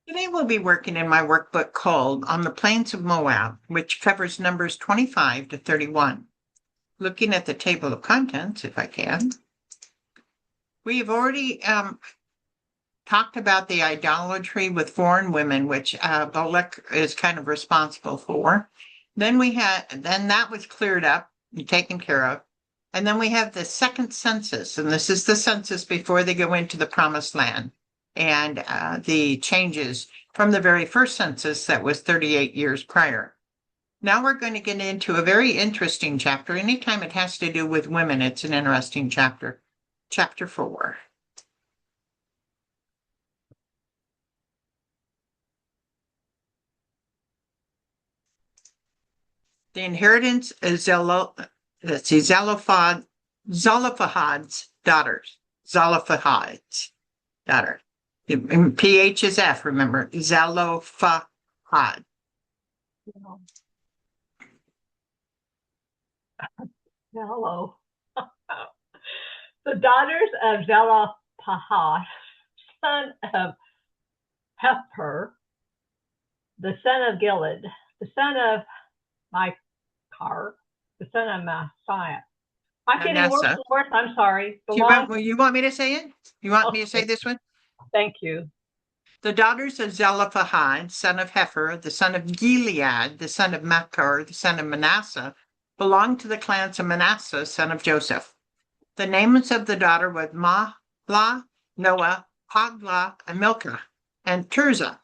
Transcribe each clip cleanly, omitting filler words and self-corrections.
Today we'll be working in my workbook called On the Plains of Moab, which covers numbers 25 to 31. Looking at the table of contents, if I can. We've already talked about the idolatry with foreign women, which Balak is kind of responsible for. Then that was cleared up and taken care of. And then we have the second census, and this is the census before they go into the promised land, and the changes from the very first census that was 38 years prior. Now we're going to get into a very interesting chapter. Anytime it has to do with women, it's an interesting chapter. Chapter 4. The inheritance is Zelophehad's daughters. Zelophehad's daughter. PH is F, remember. Zelophehad. Hello. The daughters of Zelophehad, son of Hefer, the son of Gilead, the son of Machar, the son of Messiah. I'm getting worse and worse. I'm sorry. You want me to say it? You want me to say this one? Thank you. The daughters of Zelophehad, son of Hefer, the son of Gilead, the son of Machar, the son of Manasseh, belonged to the clans of Manasseh, son of Joseph. The names of the daughter were Mahlah, Noah, Hoglah, and Milcah, and Tirzah.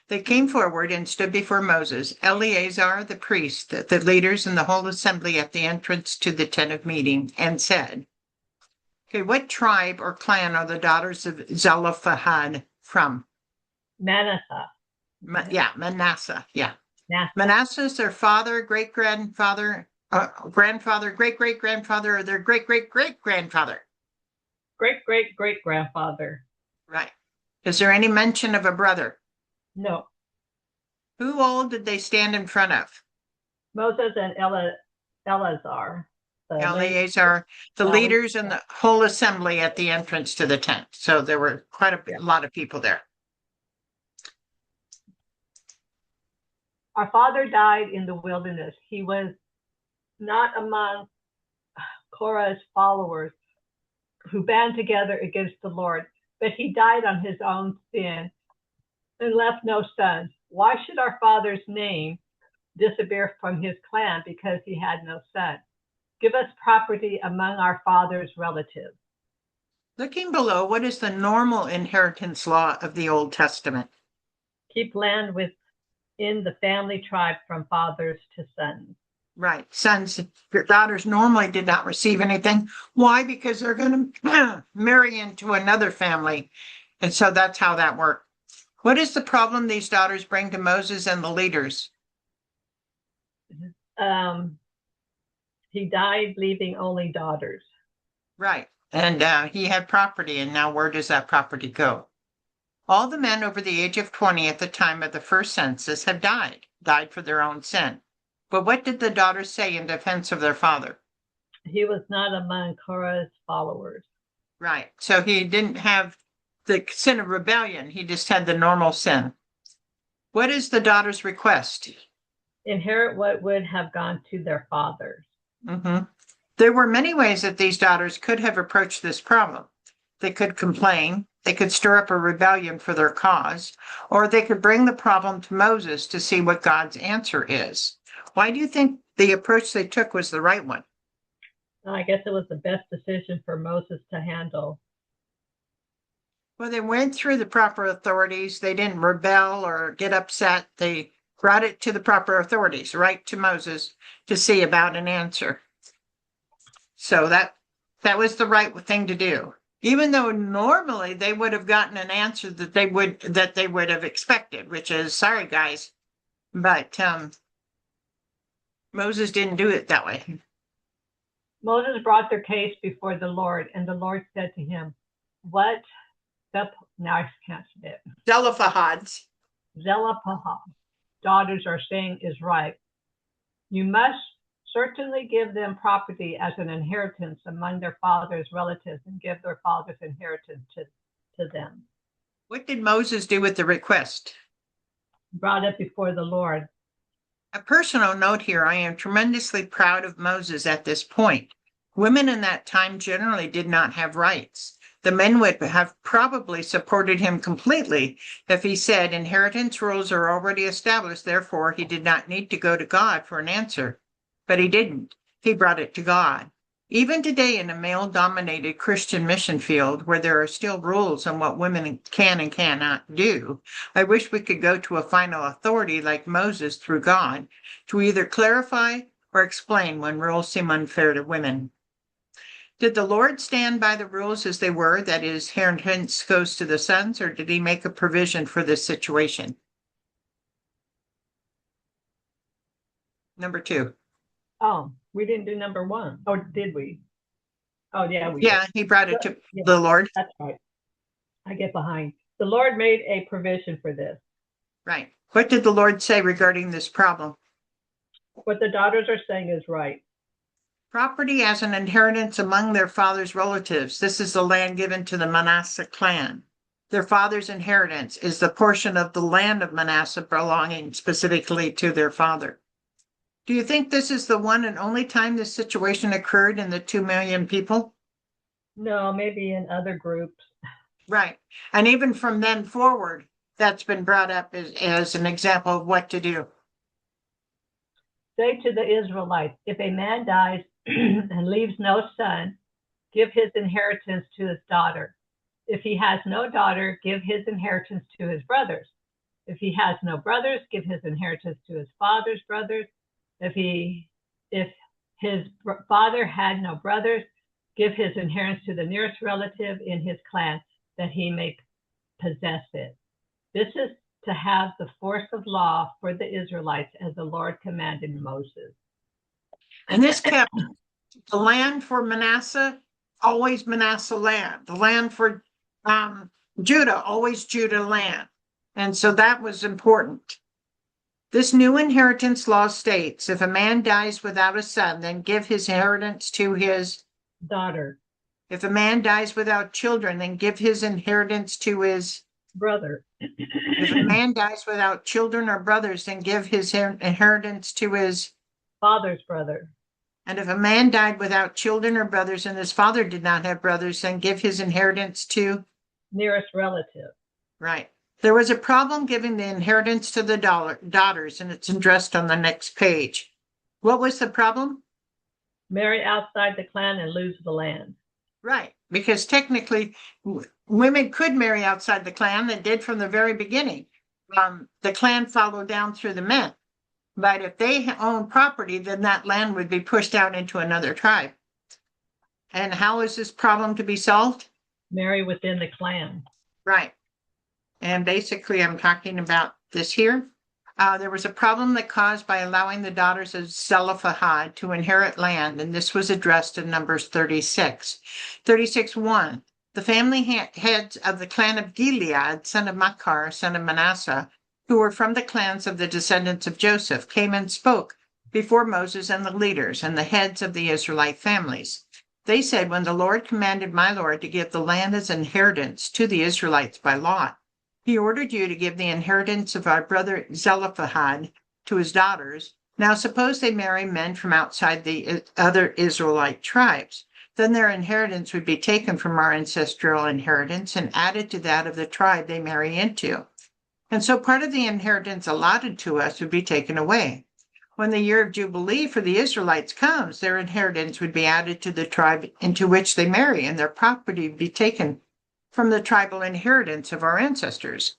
They came forward and stood before Moses, Eleazar the priest, the leaders, and the whole assembly at the entrance to the tent of meeting, and said, okay, what tribe or clan are the daughters of Zelophehad from? Manasseh. Manasseh. Manasseh is their father, great-grandfather, grandfather, great-great-grandfather, or their great-great-great-grandfather? Great-great-great-grandfather. Right. Is there any mention of a brother? No. Who all did they stand in front of? Moses and Eleazar. Eleazar, the leaders and the whole assembly at the entrance to the tent. So there were quite a lot of people there. Our father died in the wilderness. He was not among Korah's followers who band together against the Lord, but he died on his own sin and left no sons. Why should our father's name disappear from his clan because he had no son? Give us property among our father's relatives. Looking below, what is the normal inheritance law of the Old Testament? Keep land within the family tribe from fathers to sons. Right. Sons, your daughters normally did not receive anything. Why? Because they're going to marry into another family. And so that's how that worked. What is the problem these daughters bring to Moses and the leaders? He died leaving only daughters. Right. And he had property, and now where does that property go? All the men over the age of 20 at the time of the first census have died for their own sin. But what did the daughters say in defense of their father? He was not among Korah's followers. Right. So he didn't have the sin of rebellion. He just had the normal sin. What is the daughter's request? Inherit what would have gone to their fathers. Mm-hmm. There were many ways that these daughters could have approached this problem. They could complain, they could stir up a rebellion for their cause, or they could bring the problem to Moses to see what God's answer is. Why do you think the approach they took was the right one? I guess it was the best decision for Moses to handle. Well, they went through the proper authorities. They didn't rebel or get upset. They brought it to the proper authorities, right to Moses, to see about an answer. So that was the right thing to do. Even though normally they would have gotten an answer that they would have expected, which is, sorry guys, but Moses didn't do it that way. Moses brought their case before the Lord, and the Lord said to him, what? Now I can't say it. Zelophehad's daughters are saying is right. You must certainly give them property as an inheritance among their father's relatives and give their father's inheritance to them. What did Moses do with the request? Brought it before the Lord. A personal note here, I am tremendously proud of Moses at this point. Women in that time generally did not have rights. The men would have probably supported him completely if he said inheritance rules are already established, therefore he did not need to go to God for an answer. But he didn't. He brought it to God. Even today in a male-dominated Christian mission field where there are still rules on what women can and cannot do, I wish we could go to a final authority like Moses through God to either clarify or explain when rules seem unfair to women. Did the Lord stand by the rules as they were, that his inheritance goes to the sons, or did he make a provision for this situation? Number 2. Oh, we didn't do number 1. Or did we? Oh, yeah, we Yeah, did. he brought it to Yeah, the Lord. that's right. I get behind. The Lord made a provision for this. Right. What did the Lord say regarding this problem? What the daughters are saying is right. Property as an inheritance among their father's relatives. This is the land given to the Manasseh clan. Their father's inheritance is the portion of the land of Manasseh belonging specifically to their father. Do you think this is the one and only time this situation occurred in the 2 million people? No, maybe in other groups. Right. And even from then forward, that's been brought up as an example of what to do. Say to the Israelites, if a man dies and leaves no son, give his inheritance to his daughter. If he has no daughter, give his inheritance to his brothers. If he has no brothers, give his inheritance to his father's brothers. If his father had no brothers, give his inheritance to the nearest relative in his clan, that he may possess it. This is to have the force of law for the Israelites as the Lord commanded Moses. And this kept the land for Manasseh, always Manasseh land. The land for Judah, always Judah land. And so that was important. This new inheritance law states, if a man dies without a son, then give his inheritance to his daughter. If a man dies without children, then give his inheritance to his brother. If a man dies without children or brothers, then give his inheritance to his father's brother. And if a man died without children or brothers, and his father did not have brothers, then give his inheritance to nearest relative. Right. There was a problem giving the inheritance to the daughters, and it's addressed on the next page. What was the problem? Marry outside the clan and lose the land. Right, because technically women could marry outside the clan. They did from the very beginning. The clan followed down through the men. But if they own property, then that land would be pushed out into another tribe. And how is this problem to be solved? Marry within the clan. Right. And basically, I'm talking about this here. There was a problem that caused by allowing the daughters of Zelophehad to inherit land, and this was addressed in Numbers 36. 36:1. The family heads of the clan of Gilead, son of Machir, son of Manasseh, who were from the clans of the descendants of Joseph, came and spoke before Moses and the leaders and the heads of the Israelite families. They said, when the Lord commanded my Lord to give the land as inheritance to the Israelites by lot, he ordered you to give the inheritance of our brother Zelophehad to his daughters. Now suppose they marry men from outside the other Israelite tribes. Then their inheritance would be taken from our ancestral inheritance and added to that of the tribe they marry into. And so part of the inheritance allotted to us would be taken away. When the year of Jubilee for the Israelites comes, their inheritance would be added to the tribe into which they marry, and their property would be taken from the tribal inheritance of our ancestors.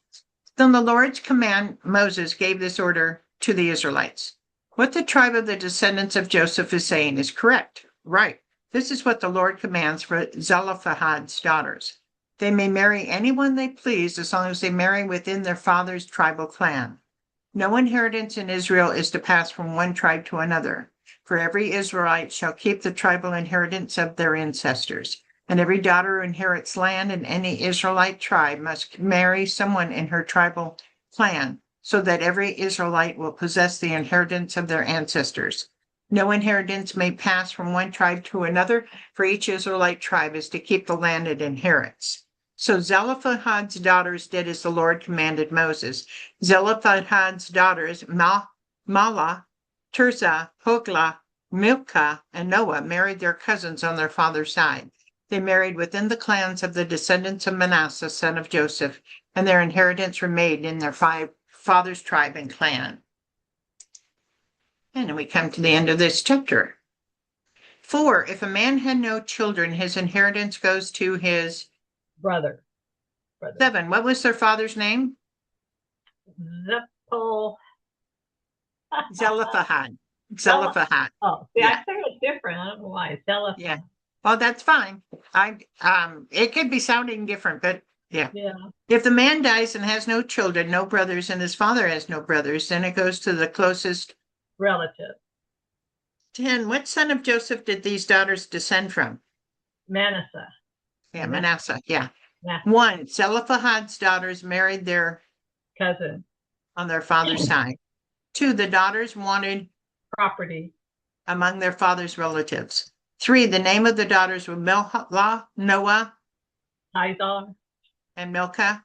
Then the Lord's command, Moses gave this order to the Israelites. What the tribe of the descendants of Joseph is saying is correct. Right. This is what the Lord commands for Zelophehad's daughters. They may marry anyone they please as long as they marry within their father's tribal clan. No inheritance in Israel is to pass from one tribe to another, for every Israelite shall keep the tribal inheritance of their ancestors. And every daughter who inherits land in any Israelite tribe must marry someone in her tribal clan, so that every Israelite will possess the inheritance of their ancestors. No inheritance may pass from one tribe to another, for each Israelite tribe is to keep the land it inherits. So Zelophehad's daughters did as the Lord commanded Moses. Zelophehad's daughters, Mala, Tirzah, Hoglah, Milcah, and Noah, married their cousins on their father's side. They married within the clans of the descendants of Manasseh, son of Joseph, and their inheritance remained in their father's tribe and clan. And then we come to the end of this chapter. 4, if a man had no children, his inheritance goes to his brother. 7, what was their father's name? Zelophehad. Zelophehad. Oh, see, I think it's different. I don't know why. Zelophehad. Yeah. Well, that's fine. It could be sounding different, but yeah. If the man dies and has no children, no brothers, and his father has no brothers, then it goes to the closest relative. 10, what son of Joseph did these daughters descend from? Manasseh. Yeah, Manasseh. Yeah. 1, Zelophehad's daughters married their cousin on their father's side. 2, the daughters wanted property among their father's relatives. 3, the name of the daughters were Milcah, Noah, Izar, and Milcah.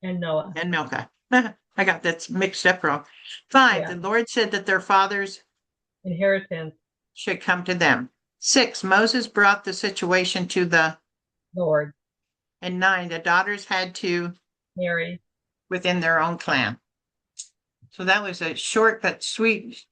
And Noah. And Milcah. I got that mixed up wrong. 5, the Lord said that their father's inheritance should come to them. 6, Moses brought the situation to the Lord. And 9, the daughters had to marry within their own clan. So that was a short but sweet